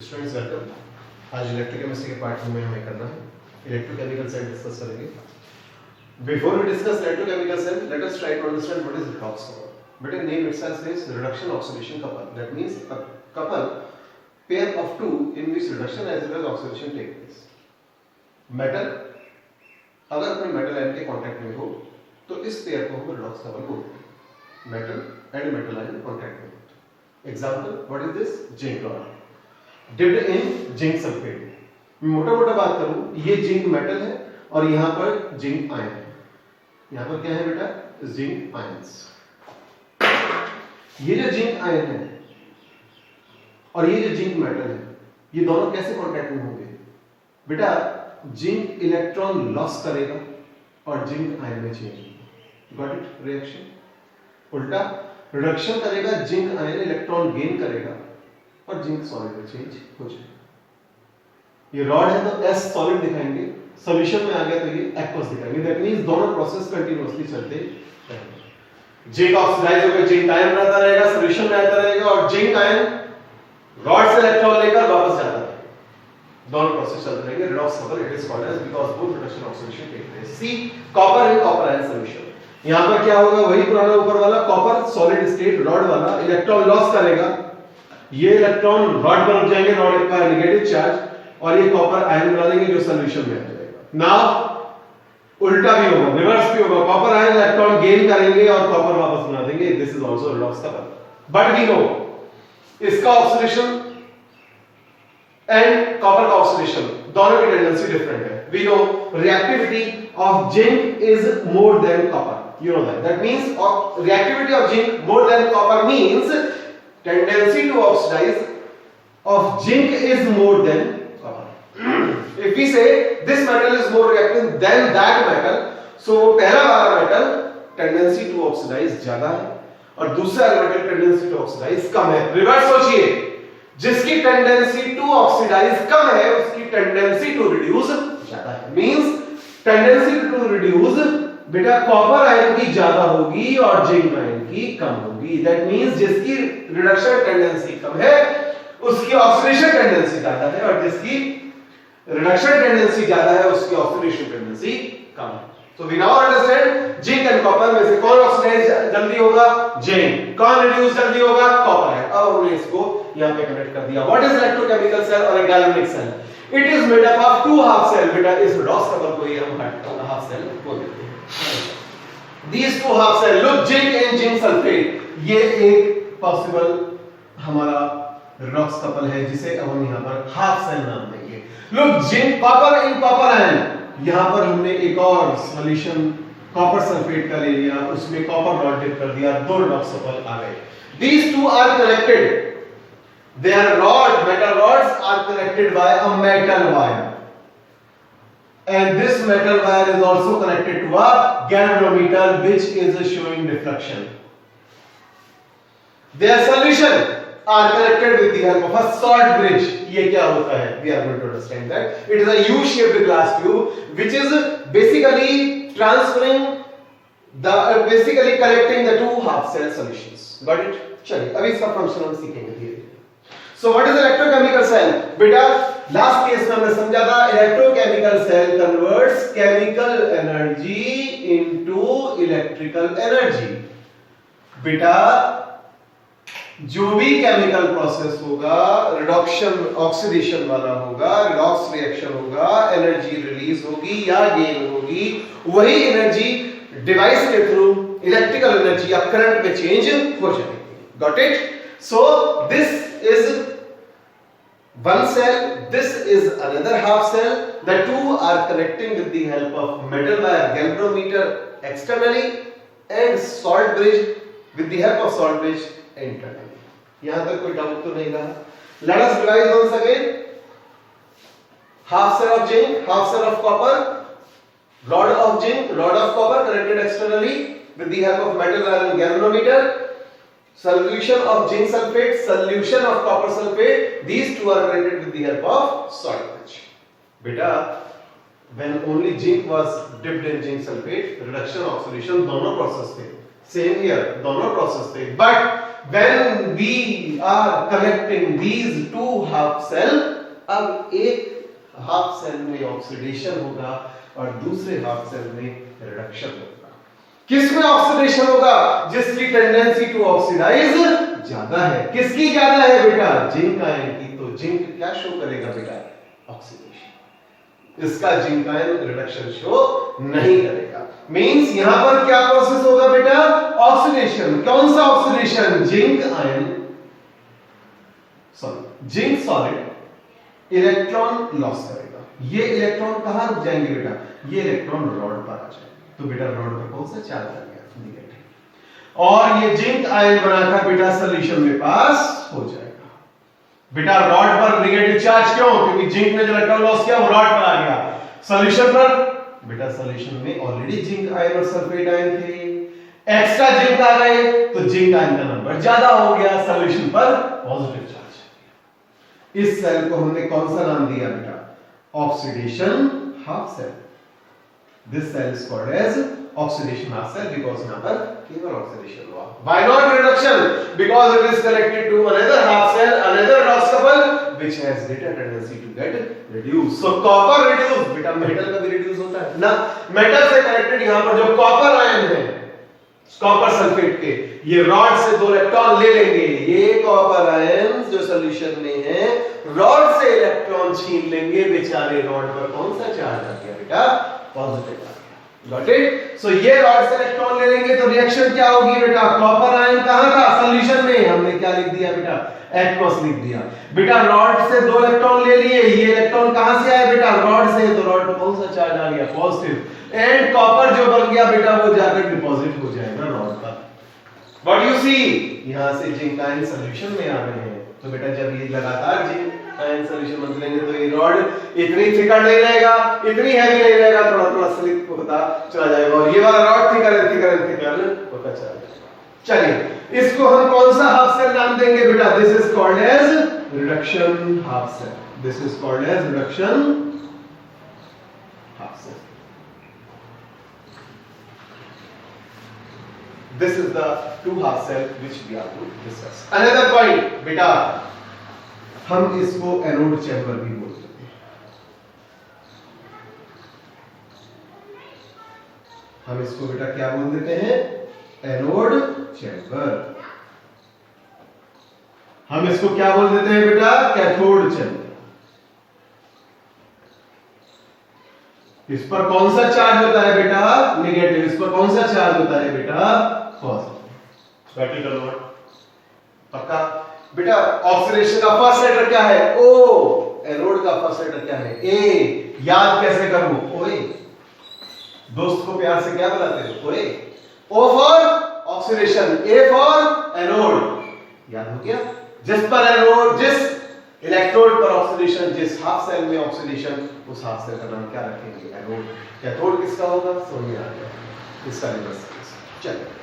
Students welcome. आज electrochemistry के part में हमें करना है इलेक्ट्रोकेमिकल सेल डिस्कस करेंगे। Before we discuss electrochemical cell, let us try to understand what is redox couple. But in name itself says reduction oxidation couple. That means a couple pair of two in which reduction as well as oxidation take place. Metal अगर अपने metal ion के contact में हो तो इस pair को हम redox couple बोलते हैं। Metal and metal ion contact में हो। Example what is this? Zinc rod dipped in zinc sulphate. मोटा मोटा बात करूं, ये जिंक मेटल है और यहां पर जिंक आयन है। यहां पर क्या है बेटा? Zinc ions. ये जो जिंक आयन है और ये जो जिंक मेटल है, ये दोनों कैसे कांटेक्ट में होंगे बेटा? जिंक इलेक्ट्रॉन लॉस करेगा और जिंक आयन में चेंज होगा। Got it? रिएक्शन उल्टा, रिडक्शन करेगा, जिंक आयन इलेक्ट्रॉन गेन करेगा और जिंक सॉलिड में चेंज हो जाएगा। ये रॉड है तो एस सॉलिड दिखाएंगे, सॉल्यूशन में आ गया तो ये एक्वस दिखाएंगे। दैट मींस दोनों प्रोसेस कंटीन्यूअसली चलते रहेंगे। जिंक ऑक्सीडाइज होकर जिंक आयन रहता रहेगा, सॉल्यूशन में आता रहेगा और जिंक आयन रॉड से इलेक्ट्रॉन लेकर वापस जाता रहेगा। दोनों प्रोसेस चलते रहेंगे। redox couple it is called as because both reduction oxidation take place. See copper in copper ion solution. यहां पर क्या होगा? वही पुराना ऊपर वाला कॉपर सॉलिड स्टेट रॉड वाला इलेक्ट्रॉन लॉस करेगा। ये इलेक्ट्रॉन रॉड पर रुक जाएंगे, रॉड का नेगेटिव चार्ज, और ये कॉपर आयन बना देंगे जो सॉल्यूशन में आ जाएगा। नाउ उल्टा भी होगा, रिवर्स भी होगा। कॉपर आयन इलेक्ट्रॉन गेन करेंगे और कॉपर वापस बना देंगे। This is also redox couple. But we know इसका ऑक्सीडेशन एंड कॉपर का ऑक्सीडेशन दोनों की टेंडेंसी डिफरेंट है। We know reactivity of zinc is more than copper. You know that. That means reactivity of zinc more than copper means tendency to oxidize of zinc is more than copper. If we say this metal is more reactive than that metal, so पहला वाला metal tendency to oxidize ज्यादा है और दूसरा metal tendency to oxidize कम है। Reverse सोचिए, जिसकी tendency to oxidize कम है उसकी tendency to reduce ज्यादा है। Means tendency to reduce बेटा कॉपर आयन की ज्यादा होगी और जिंक आयन की कम होगी। दैट मींस जिसकी रिडक्शन टेंडेंसी कम है उसकी ऑक्सीडेशन टेंडेंसी ज्यादा है और जिसकी रिडक्शन टेंडेंसी ज्यादा है उसकी ऑक्सीडेशन टेंडेंसी कम है। So we now understand zinc and copper में से कौन ऑक्सीडाइज जल्दी होगा? जिंक। कौन रिड्यूस जल्दी होगा? कॉपर है। अब हमने इसको यहां पे कनेक्ट कर दिया। व्हाट इज इलेक्ट्रोकेमिकल सेल और galvanic cell? It is made up of two half cell. बेटा इस redox couple को ये हम हाफ सेल बोलते हैं। These two half cell, look, zinc and zinc sulfate, ये एक पॉसिबल हमारा redox couple है जिसे अब हम यहाँ पर हाफ सेल नाम देंगे। Look, zinc copper in copper ion, यहाँ पर हमने एक और सॉल्यूशन कॉपर सल्फेट का ले लिया, उसमें कॉपर रॉड डिप कर दिया, दो redox couple आ गए। These two are connected. Their rod, metal rods are connected by a metal wire. And this metal wire is also connected to a galvanometer which is showing deflection. Their solution are connected with the help of a salt bridge. ये क्या होता है? We are going to understand that. It is a U-shaped glass tube which is basically transferring basically collecting the two half cell solutions. Got it? चलिए अब इसका function हम सीखेंगे धीरे धीरे। So what is electrochemical cell? बेटा लास्ट केस में हमने समझा था electrochemical cell converts chemical energy into electrical energy. बेटा जो भी केमिकल प्रोसेस होगा, रिडक्शन ऑक्सीडेशन वाला होगा, रिडॉक्स रिएक्शन होगा, एनर्जी रिलीज होगी या गेन होगी, वही एनर्जी डिवाइस के थ्रू इलेक्ट्रिकल एनर्जी या करंट में चेंज हो जाएगी। Got it? So this is one cell, this is another half cell. The two are connecting with the help of metal wire galvanometer externally and salt bridge with the help of salt bridge internally. यहाँ तक कोई doubt तो नहीं रहा? Let us revise once again. Half cell of zinc, half cell of copper, rod of zinc, rod of copper connected externally with the help of metal wire and galvanometer. Solution of zinc sulfate, solution of copper sulfate, these two are connected with the help of salt bridge. Beta, when only zinc was dipped in zinc sulfate, reduction oxidation दोनों process थे. Same here, दोनों process थे. But when we are connecting these two half cell, अब एक half cell में oxidation होगा और दूसरे हाफ सेल में रिडक्शन होगा। किसमें ऑक्सीडेशन होगा? जिसकी टेंडेंसी टू ऑक्सीडाइज ज्यादा है। किसकी ज्यादा है बेटा? जिंक आयन की। तो जिंक क्या शो करेगा बेटा? ऑक्सीडेशन। इसका जिंक आयन रिडक्शन शो नहीं करेगा। मींस यहां पर क्या प्रोसेस होगा बेटा? ऑक्सीडेशन। कौन सा oxidation? Zinc ion, sorry zinc solid electron loss करेगा। ये इलेक्ट्रॉन कहां रुक जाएंगे बेटा? ये इलेक्ट्रॉन रॉड पर आ जाएंगे। तो बेटा रॉड पर कौन सा चार्ज आ गया? नेगेटिव। और ये जिंक आयन बनाकर बेटा सॉल्यूशन में पास हो जाएगा। बेटा रॉड पर नेगेटिव चार्ज क्यों? क्योंकि जिंक ने जो इलेक्ट्रॉन लॉस किया वो रॉड पर आ गया। सॉल्यूशन पर बेटा सॉल्यूशन में ऑलरेडी जिंक आयन और सल्फेट आयन थे, एक्स्ट्रा जिंक आ गए तो जिंक आयन का नंबर ज्यादा हो गया, सॉल्यूशन पर पॉजिटिव चार्ज। इस सेल को हमने कौन सा नाम दिया बेटा? Oxidation half cell. This cell is called as oxidation half cell because यहां पर केवल ऑक्सीडेशन हुआ। Why not reduction? Because it is connected to another half cell, another redox couple which has greater tendency to get reduced. So copper reduced, बेटा metal का भी reduce होता है ना। मेटल से कनेक्टेड यहां पर जो कॉपर आयन है, कॉपर सल्फेट के, ये रॉड से 2 इलेक्ट्रॉन ले लेंगे। ये कॉपर आयन जो सॉल्यूशन में है रॉड से इलेक्ट्रॉन छीन लेंगे। बेचारे रॉड पर कौन सा चार्ज आ गया बेटा? पॉजिटिव आ गया। Got it? सो ये रॉड से इलेक्ट्रॉन ले लेंगे तो रिएक्शन क्या होगी बेटा? कॉपर आयन कहां था? सॉल्यूशन में। हमने क्या लिख दिया बेटा? एक्वस लिख दिया। बेटा रॉड से 2 इलेक्ट्रॉन ले लिए, ये इलेक्ट्रॉन कहां से आए बेटा? रॉड से। तो रॉड पर कौन सा चार्ज आ गया? पॉजिटिव। एंड कॉपर जो बन गया बेटा वो जाकर डिपॉजिट हो जाएगा रॉड पर। व्हाट यू सी? यहां से जिंक आयन सॉल्यूशन में आ रहे हैं। तो बेटा जब ये लगातार जिंक आयन सॉल्यूशन बन लेंगे तो ये रॉड इतनी थिकर नहीं रहेगा, इतनी हैवी नहीं रहेगा, थोड़ा थोड़ा स्लिप होता चला जाएगा और ये वाला रॉड थिकर होता चला जाएगा। चलिए इसको हम कौन सा हाफ सेल नाम देंगे बेटा? This is called as reduction half cell. This is called as reduction half cell. This is the two half cell which we are to discuss. Another point, बेटा हम इसको एनोड चैम्बर भी बोलते हैं। हम इसको बेटा क्या बोल देते हैं? Anode chamber. हम इसको क्या बोल देते हैं बेटा? Cathode chamber. इस पर कौन सा चार्ज होता है बेटा? नेगेटिव। इस पर कौन सा चार्ज होता है बेटा? पॉजिटिव। पक्का? बेटा ऑक्सीडेशन का फर्स्ट लेटर क्या है? ओ। एनोड का फर्स्ट लेटर क्या है? ए। याद कैसे करूं? ओए। दोस्त को प्यार से क्या बुलाते हो? O A. O for oxidation, A for anode. याद हो गया? जिस पर एनोड, जिस इलेक्ट्रोड पर ऑक्सीडेशन, जिस हाफ सेल में ऑक्सीडेशन, उस हाफ सेल का नाम क्या रखेंगे? एनोड। कैथोड किसका होगा? समझ में आ गया? इसका रिवर्स। चलो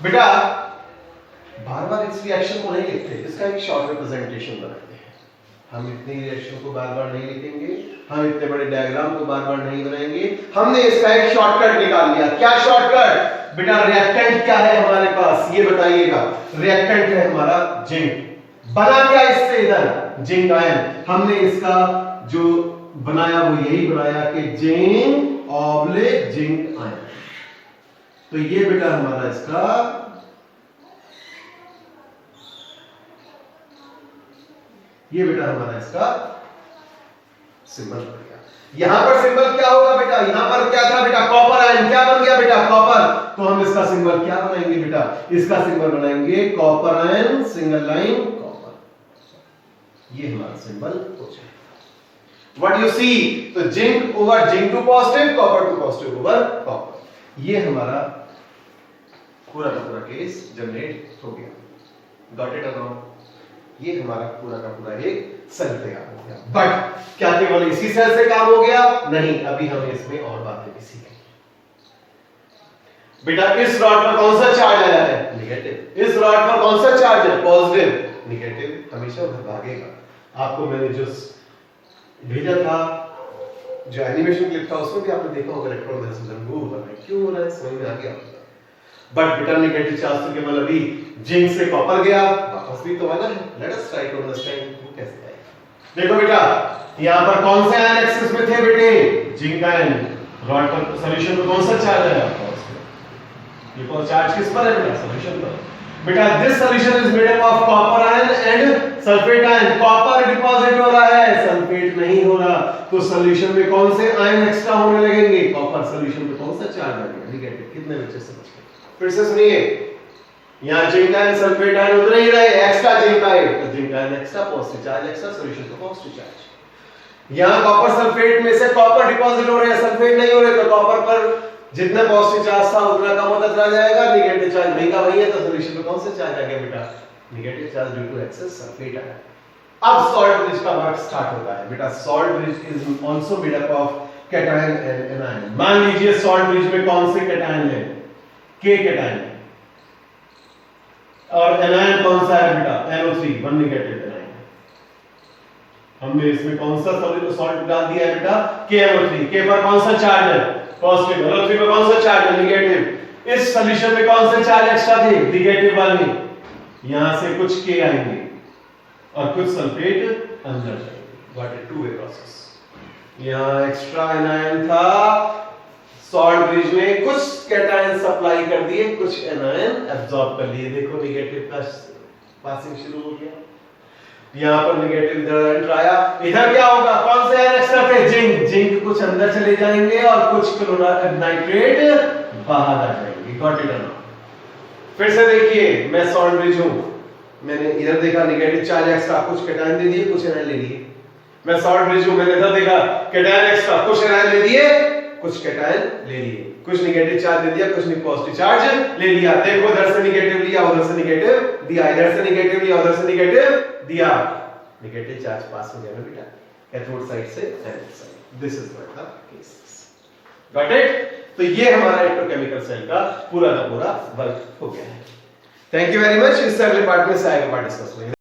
बेटा बार बार इस रिएक्शन को नहीं लिखते, इसका एक शॉर्ट रिप्रेजेंटेशन बनाते हैं। हम इतने रिएक्शन को बार बार नहीं लिखेंगे, हम इतने बड़े डायग्राम को बार बार नहीं बनाएंगे। हमने इसका एक शॉर्टकट निकाल लिया। क्या शॉर्टकट? बेटा रिएक्टेंट क्या है हमारे पास? ये बताइएगा। रिएक्टेंट है हमारा जिंक। बना क्या इससे? इधर जिंक आयन। हमने इसका जो बनाया वो यही बनाया कि जिंक ऑब्लिक जिंक आयन। तो ये बेटा हमारा इसका सिंबल बन गया। यहां पर सिंबल क्या होगा बेटा? यहां पर क्या था बेटा? Copper ion. क्या बन गया बेटा? कॉपर। तो हम इसका सिंबल क्या बनाएंगे बेटा? इसका सिंबल बनाएंगे copper ion single line copper. ये हमारा सिंबल हो जाएगा। What you see? तो zinc over zinc two positive, copper two positive over copper. ये हमारा पूरा का पूरा केस जनरेट हो गया। गॉट इट और नॉट? ये हमारा पूरा का पूरा एक सेल तैयार हो गया। बट क्या केवल इसी सेल से काम हो गया? नहीं, अभी हम इसमें और बातें भी सीखेंगे। बेटा इस रॉड पर कौन सा चार्ज आया है? नेगेटिव। इस रॉड पर कौन सा चार्ज है? पॉजिटिव। नेगेटिव हमेशा उधर भागेगा। आपको मैंने जो भेजा था, जो एनिमेशन क्लिप था, उसमें भी आपने देखा होगा इलेक्ट्रॉन मूव हो रहा है। क्यों हो रहा है? समझ में आ गया। बट बेटा नेगेटिव चार्ज तो केवल अभी जिंक से कॉपर गया, वापस भी तो बना है। Let us try to understand वो कैसे आएगा। देखो बेटा, यहां पर कौन से आयन एक्सिस में थे बेटे? Zinc ion. रॉड पर सॉल्यूशन में कौन सा चार्ज है आपका? ये कौन चार्ज किस पर है बेटा? सॉल्यूशन पर। बेटा this solution is made up of copper ion and sulphate ion. Copper deposit हो रहा है, सल्फेट नहीं हो रहा, तो सॉल्यूशन में कौन से आयन एक्स्ट्रा होने लगेंगे? कॉपर। सॉल्यूशन में कौन सा चार्ज लगेगा? नेगेटिव। कितने बच्चे समझ गए? फिर से सुनिए, यहां जिंक आयन सल्फेट आयन उतने ही रहे, एक्स्ट्रा जिंक आयन, तो zinc ion extra positive charge, extra solution पे पॉजिटिव चार्ज। यहां कॉपर सल्फेट में से कॉपर डिपॉजिट हो रहे हैं, सल्फेट नहीं हो रहे, तो कॉपर पर जितना पॉजिटिव चार्ज था उतना कम होता चला जाएगा, नेगेटिव चार्ज वही का वही है, तो सॉल्यूशन में कौन सा चार्ज आ गया बेटा? Negative charge due to excess sulphate ion. अब सॉल्ट ब्रिज का वर्क स्टार्ट होता है बेटा। Salt bridge is also made up of cation and anion. मान लीजिए सॉल्ट ब्रिज में कौन से कैटायन है? के कैटायन है, और एनायन कौन सा है बेटा? NO3, one negative anion. हमने इसमें कौन सा सॉल्ट डाल दिया है बेटा? KNO3। के पर कौन सा चार्ज है? पॉजिटिव। NO3 पर कौन सा चार्ज है? नेगेटिव। इस सॉल्यूशन में कौन से चार्ज एक्स्ट्रा थे? नेगेटिव वाले। यहां से कुछ के आएंगे और कुछ सल्फेट अंदर जाएंगे। Got it? Two way process. यहां एक्स्ट्रा एनायन था, सॉल्ट ब्रिज में कुछ कैटायन सप्लाई कर दिए, कुछ एनायन एब्जॉर्ब कर लिए। देखो नेगेटिव का पासिंग शुरू हो गया, यहां पर नेगेटिव इधर आया। इधर क्या होगा? कौन से आयन एक्स्ट्रा थे? जिंक। जिंक कुछ अंदर चले जाएंगे और कुछ क्लोराइड नाइट्रेट बाहर आ जाएंगे। Got it? फिर से देखिए, मैं सॉल्ट ब्रिज हूं, मैंने इधर देखा नेगेटिव चार्ज एक्स्ट्रा, कुछ कैटायन दे दिए, कुछ एनायन ले लिए। मैं सॉल्ट ब्रिज हूं, मैंने इधर देखा कैटायन एक्स्ट्रा, कुछ एनायन ले लिए, कुछ कैटायन ले लिए, कुछ नेगेटिव चार्ज दे दिया, कुछ पॉजिटिव चार्ज ले लिया। देखो इधर से नेगेटिव लिया, उधर से नेगेटिव दिया, इधर से नेगेटिव लिया, उधर से नेगेटिव दिया। नेगेटिव चार्ज पास हो जाएगा बेटा कैथोड साइड से anode side. This is what the case is. Got it? तो ये हमारा इलेक्ट्रोकेमिकल सेल का पूरा वर्क हो गया है। Thank you very much. इससे अगले पार्ट में से आएगा पार्ट डिस्कस करेंगे।